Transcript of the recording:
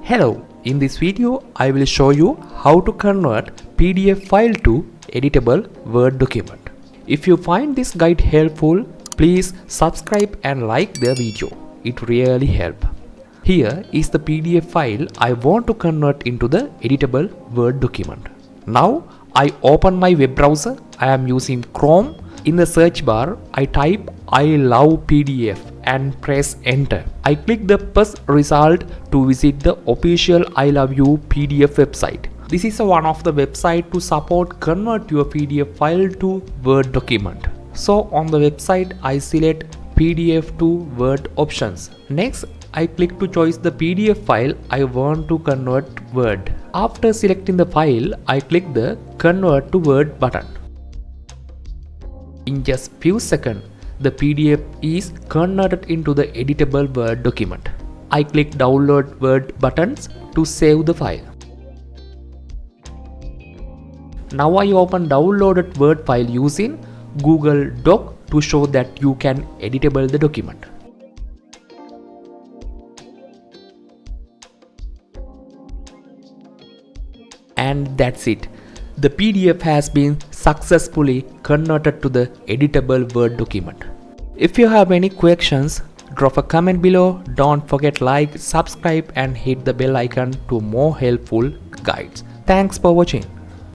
Hello, in this video I will show you how to convert PDF file to editable Word document. If you find this guide helpful, please subscribe and like the video. It really helps. Here is the PDF file I want to convert into the editable Word document. Now I open my web browser. I am using Chrome. In the search bar, I type I love PDF and press enter. I click the first result to visit the official I love you PDF website. This is one of the website to support convert your PDF file to Word document. So on the website I select PDF to Word options. Next I click to choose the PDF file I want to convert Word. After selecting the file, I click the convert to Word button. In just few seconds, the PDF is converted into the editable Word document. I click download Word buttons to save the file. Now I open downloaded Word file using Google Doc to show that you can editable the document. And that's it. The PDF has been successfully converted to the editable Word document. If you have any questions, drop a comment below. Don't forget like, subscribe and hit the bell icon to more helpful guides. Thanks for watching.